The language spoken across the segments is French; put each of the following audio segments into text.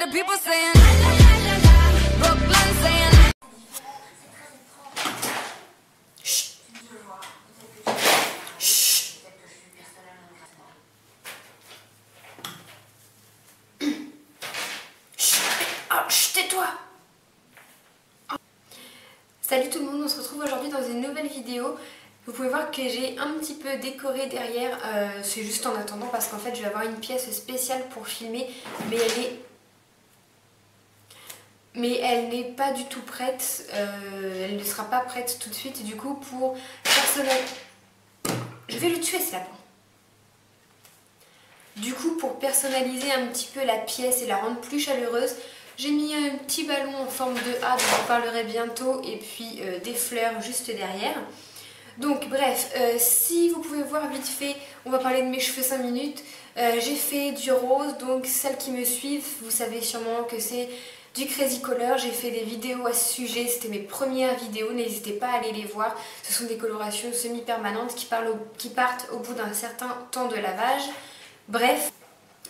the people saying, Brooklyn saying. Tais-toi. Salut tout le monde, on se retrouve aujourd'hui dans une nouvelle vidéo. Vous pouvez voir que j'ai un petit peu décoré derrière, c'est juste en attendant parce qu'en fait je vais avoir une pièce spéciale pour filmer, mais elle n'est pas du tout prête, elle ne sera pas prête tout de suite. Du coup pour personnaliser... Je vais le tuer ce lapin. Du coup pour personnaliser un petit peu la pièce et la rendre plus chaleureuse, j'ai mis un petit ballon en forme de A dont je vous parlerai bientôt et puis des fleurs juste derrière. Donc bref, si vous pouvez voir vite fait, on va parler de mes cheveux 5 minutes. J'ai fait du rose, donc celles qui me suivent, vous savez sûrement que c'est du Crazy Color. J'ai fait des vidéos à ce sujet, c'était mes premières vidéos, n'hésitez pas à aller les voir. Ce sont des colorations semi-permanentes qui partent au bout d'un certain temps de lavage. Bref.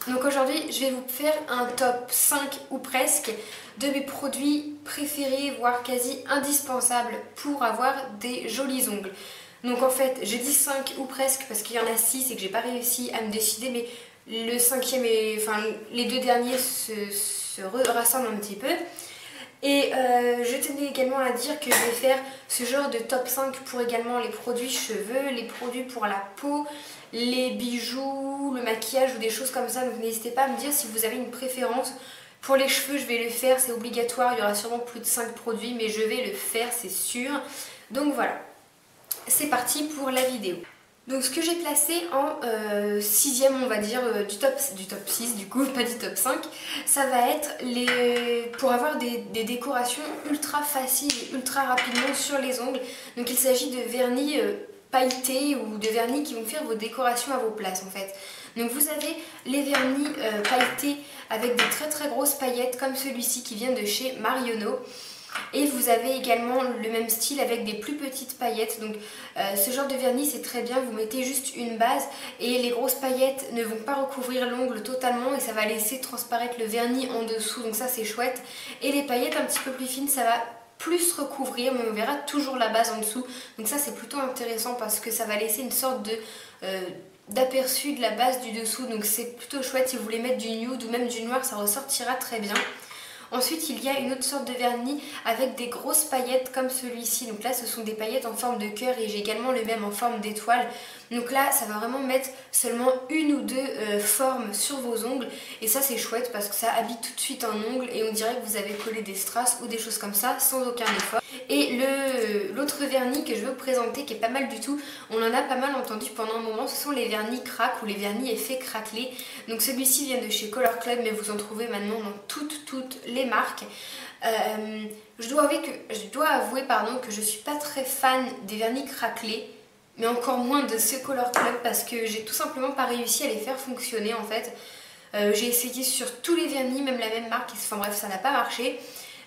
Donc aujourd'hui je vais vous faire un top 5 ou presque de mes produits préférés, voire quasi indispensables pour avoir des jolis ongles. Donc en fait je dis 5 ou presque parce qu'il y en a 6 et que j'ai pas réussi à me décider, mais le cinquième et enfin les deux derniers se rassemblent un petit peu. Et je tenais également à dire que je vais faire ce genre de top 5 pour également les produits cheveux, les produits pour la peau, les bijoux, le maquillage ou des choses comme ça. Donc n'hésitez pas à me dire si vous avez une préférence. Pour les cheveux je vais le faire, c'est obligatoire, il y aura sûrement plus de 5 produits mais je vais le faire, c'est sûr. Donc voilà, c'est parti pour la vidéo. Donc ce que j'ai placé en 6ème on va dire du top 6 du coup, pas du top 5, ça va être pour avoir des décorations ultra faciles et ultra rapidement sur les ongles. Donc il s'agit de vernis pailletés ou de vernis qui vont faire vos décorations à vos places en fait. Donc vous avez les vernis pailletés avec des très grosses paillettes comme celui-ci qui vient de chez Marionneau. Et vous avez également le même style avec des plus petites paillettes. Donc ce genre de vernis c'est très bien, vous mettez juste une base et les grosses paillettes ne vont pas recouvrir l'ongle totalement et ça va laisser transparaître le vernis en dessous, donc ça c'est chouette. Et les paillettes un petit peu plus fines ça va plus recouvrir mais on verra toujours la base en dessous. Donc ça c'est plutôt intéressant parce que ça va laisser une sorte de... d'aperçu de la base du dessous, donc c'est plutôt chouette. Si vous voulez mettre du nude ou même du noir ça ressortira très bien. Ensuite il y a une autre sorte de vernis avec des grosses paillettes comme celui-ci. Donc là ce sont des paillettes en forme de cœur et j'ai également le même en forme d'étoile. Donc là ça va vraiment mettre seulement une ou deux formes sur vos ongles. Et ça c'est chouette parce que ça habite tout de suite un ongle et on dirait que vous avez collé des strass ou des choses comme ça sans aucun effort. Et l'autre vernis que je veux vous présenter qui est pas mal du tout, on en a pas mal entendu pendant un moment, ce sont les vernis crack ou les vernis effet craquelé. Donc celui-ci vient de chez Color Club mais vous en trouvez maintenant dans toutes les marques. Je dois avouer que je suis pas très fan des vernis craquelés, mais encore moins de ce Color Club parce que j'ai tout simplement pas réussi à les faire fonctionner en fait. J'ai essayé sur tous les vernis, même la même marque, enfin bref ça n'a pas marché.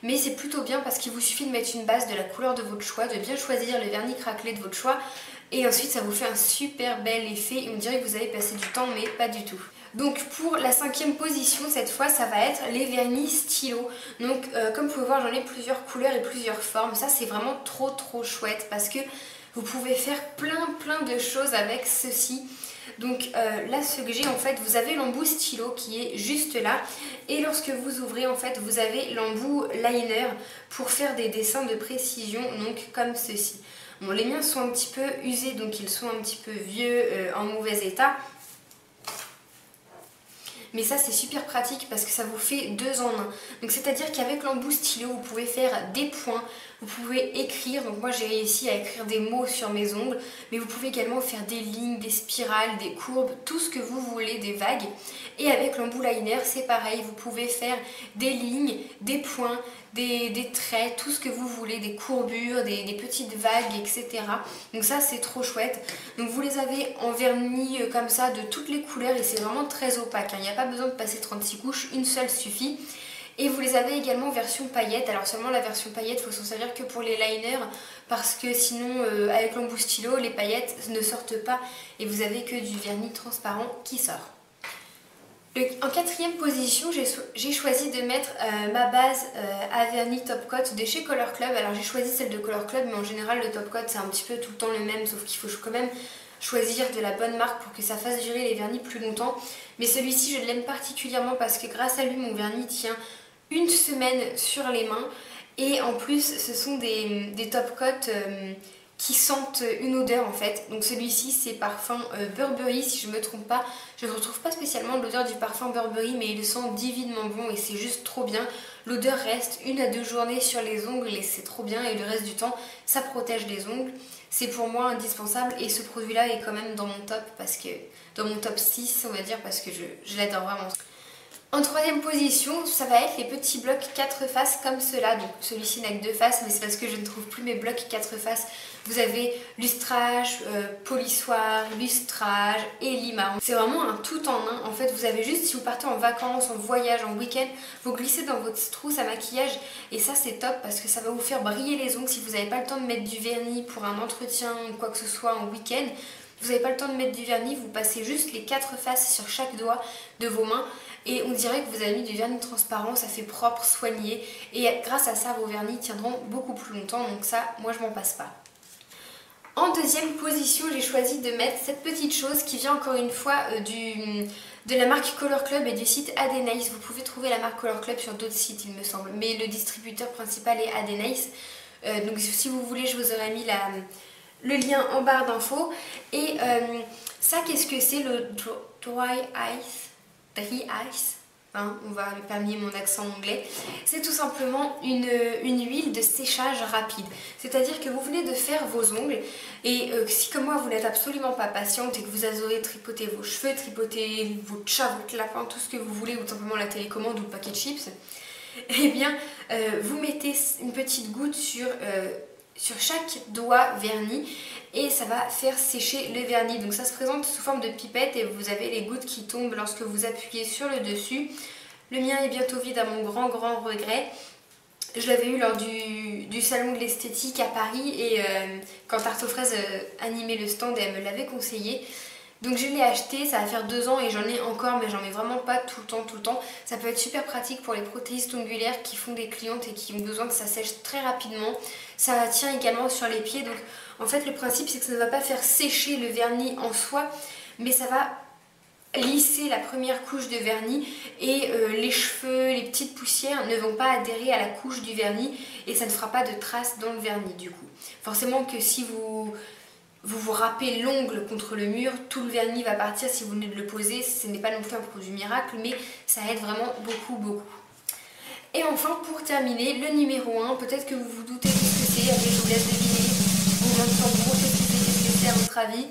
Mais c'est plutôt bien parce qu'il vous suffit de mettre une base de la couleur de votre choix, de bien choisir le vernis craquelé de votre choix et ensuite ça vous fait un super bel effet et on dirait que vous avez passé du temps mais pas du tout. Donc pour la 5e position cette fois ça va être les vernis stylo. Donc comme vous pouvez voir j'en ai plusieurs couleurs et plusieurs formes. Ça c'est vraiment trop chouette parce que vous pouvez faire plein de choses avec ceci. Donc là ce que j'ai en fait, vous avez l'embout stylo qui est juste là et lorsque vous ouvrez en fait vous avez l'embout liner pour faire des dessins de précision, donc comme ceci. Bon, les miens sont un petit peu usés donc ils sont un petit peu vieux, en mauvais état. Mais ça c'est super pratique parce que ça vous fait 2 en 1. Donc c'est à dire qu'avec l'embout stylo vous pouvez faire des points, vous pouvez écrire, donc moi j'ai réussi à écrire des mots sur mes ongles, mais vous pouvez également faire des lignes, des spirales, des courbes, tout ce que vous voulez, des vagues. Et avec l'embout liner c'est pareil, vous pouvez faire des lignes, des points, des traits, tout ce que vous voulez, des courbures, des petites vagues, etc. Donc ça c'est trop chouette. Donc vous les avez en vernis comme ça de toutes les couleurs et c'est vraiment très opaque, hein. Il n'y a pas besoin de passer 36 couches, une seule suffit. Et vous les avez également version paillettes. Alors seulement la version paillettes, il faut s'en servir que pour les liners parce que sinon avec l'embout stylo les paillettes ne sortent pas et vous avez que du vernis transparent qui sort. En quatrième position, j'ai choisi de mettre ma base à vernis Top Coat de chez Color Club. Alors j'ai choisi celle de Color Club, mais en général le Top Coat c'est un petit peu tout le temps le même, sauf qu'il faut quand même choisir de la bonne marque pour que ça fasse durer les vernis plus longtemps. Mais celui-ci je l'aime particulièrement parce que grâce à lui mon vernis tient une semaine sur les mains. Et en plus ce sont des Top Coat qui sentent une odeur en fait. Donc celui-ci c'est parfum Burberry si je ne me trompe pas. Je ne retrouve pas spécialement l'odeur du parfum Burberry, mais il sent divinement bon et c'est juste trop bien. L'odeur reste 1 à 2 journées sur les ongles et c'est trop bien, et le reste du temps ça protège les ongles. C'est pour moi indispensable et ce produit là est quand même dans mon top, parce que dans mon top 6 on va dire, parce que je l'adore vraiment. En troisième position, ça va être les petits blocs 4 faces comme cela. Donc celui-ci n'a que 2 faces, mais c'est parce que je ne trouve plus mes blocs 4 faces. Vous avez lustrage, polissoir, lustrage et lima. C'est vraiment un tout en un. En fait, vous avez juste, si vous partez en vacances, en voyage, en week-end, vous glissez dans votre trousse à maquillage. Et ça, c'est top parce que ça va vous faire briller les ongles si vous n'avez pas le temps de mettre du vernis pour un entretien ou quoi que ce soit en week-end. Vous n'avez pas le temps de mettre du vernis, vous passez juste les 4 faces sur chaque doigt de vos mains et on dirait que vous avez mis du vernis transparent, ça fait propre, soigné, et grâce à ça vos vernis tiendront beaucoup plus longtemps, donc ça, moi je m'en passe pas. En deuxième position, j'ai choisi de mettre cette petite chose qui vient encore une fois de la marque Color Club et du site Adenaïs. Vous pouvez trouver la marque Color Club sur d'autres sites il me semble, mais le distributeur principal est Adenaïs. Donc si vous voulez, je vous aurais mis le lien en barre d'infos. Et ça, qu'est-ce que c'est, le Dry Ice, hein, on va épargner mon accent anglais. C'est tout simplement une huile de séchage rapide. C'est-à-dire que vous venez de faire vos ongles et si comme moi vous n'êtes absolument pas patiente et que vous adorez tripoter vos cheveux, tripoter votre chat, votre lapin, tout ce que vous voulez, ou tout simplement la télécommande ou le paquet de chips, eh bien vous mettez une petite goutte sur chaque doigt verni et ça va faire sécher le vernis. Donc ça se présente sous forme de pipette et vous avez les gouttes qui tombent lorsque vous appuyez sur le dessus. Le mien est bientôt vide à mon grand regret. Je l'avais eu lors du salon de l'esthétique à Paris et quand Tarte aux fraises animait le stand, elle me l'avait conseillé. Donc je l'ai acheté, ça va faire 2 ans et j'en ai encore, mais j'en ai vraiment pas tout le temps. Ça peut être super pratique pour les prothésistes ongulaires qui font des clientes et qui ont besoin que ça sèche très rapidement. Ça tient également sur les pieds, donc en fait le principe c'est que ça ne va pas faire sécher le vernis en soi, mais ça va lisser la première couche de vernis et les cheveux, les petites poussières ne vont pas adhérer à la couche du vernis et ça ne fera pas de traces dans le vernis du coup. Forcément que si vous râpez l'ongle contre le mur, tout le vernis va partir si vous venez de le poser. Ce n'est pas non plus un produit miracle, mais ça aide vraiment beaucoup. Et enfin, pour terminer, le numéro 1, peut-être que vous vous doutez de ce que c'est, allez, je vous laisse deviner. Roulement de tambour, qu'est-ce que c'est à votre avis?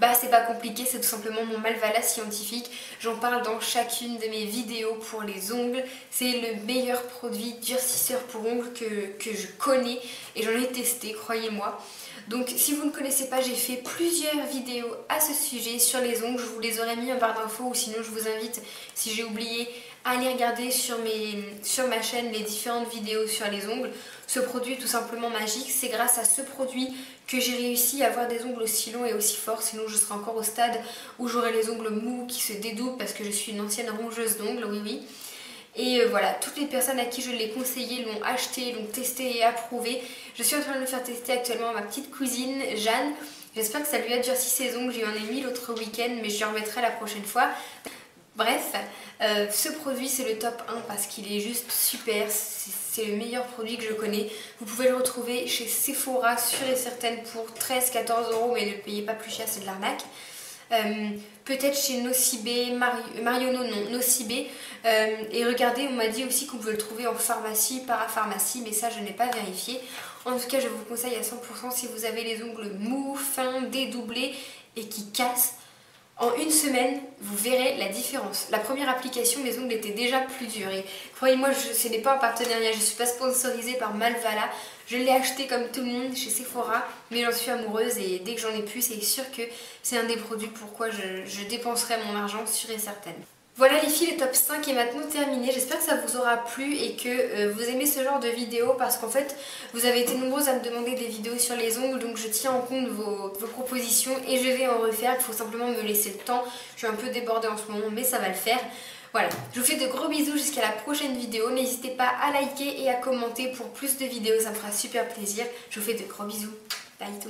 Bah c'est pas compliqué, c'est tout simplement mon Malvala scientifique. J'en parle dans chacune de mes vidéos pour les ongles. C'est le meilleur produit durcisseur pour ongles que je connais et j'en ai testé, croyez-moi. Donc si vous ne connaissez pas, j'ai fait plusieurs vidéos à ce sujet sur les ongles. Je vous les aurais mis en barre d'infos ou sinon je vous invite, si j'ai oublié, à aller regarder sur ma chaîne les différentes vidéos sur les ongles. Ce produit est tout simplement magique. C'est grâce à ce produit que j'ai réussi à avoir des ongles aussi longs et aussi forts. Sinon je serais encore au stade où j'aurais les ongles mous qui se dédoublent parce que je suis une ancienne rongeuse d'ongles, oui. Et voilà, toutes les personnes à qui je l'ai conseillé l'ont acheté, l'ont testé et approuvé. Je suis en train de le faire tester actuellement à ma petite cousine Jeanne. J'espère que ça lui a durci ses ongles. J'y en ai mis l'autre week-end, mais je lui remettrai la prochaine fois. Bref, ce produit c'est le top 1 parce qu'il est juste super. C'est le meilleur produit que je connais. Vous pouvez le retrouver chez Sephora, sûr et certaine, pour 13-14 €, mais ne le payez pas plus cher, c'est de l'arnaque. Peut-être chez Nocibé, Mariono non, Nocibé. Et regardez, on m'a dit aussi qu'on pouvait le trouver en pharmacie, parapharmacie, mais ça je n'ai pas vérifié. En tout cas, je vous conseille à 100% si vous avez les ongles mous, fins, dédoublés et qui cassent. En une semaine, vous verrez la différence. La première application, les ongles étaient déjà plus durs. Et croyez-moi, ce n'est pas un partenariat, je ne suis pas sponsorisée par Malvala. Je l'ai acheté comme tout le monde chez Sephora, mais j'en suis amoureuse et dès que j'en ai plus, c'est sûr que c'est un des produits pourquoi je dépenserai mon argent, sûr et certaine. Voilà les filles, le top 5 est maintenant terminé. J'espère que ça vous aura plu et que vous aimez ce genre de vidéos parce qu'en fait vous avez été nombreuses à me demander des vidéos sur les ongles, donc je tiens en compte vos propositions et je vais en refaire. Il faut simplement me laisser le temps. Je suis un peu débordée en ce moment mais ça va le faire. Voilà, je vous fais de gros bisous jusqu'à la prochaine vidéo. N'hésitez pas à liker et à commenter pour plus de vidéos, ça me fera super plaisir. Je vous fais de gros bisous. Bye tout le monde.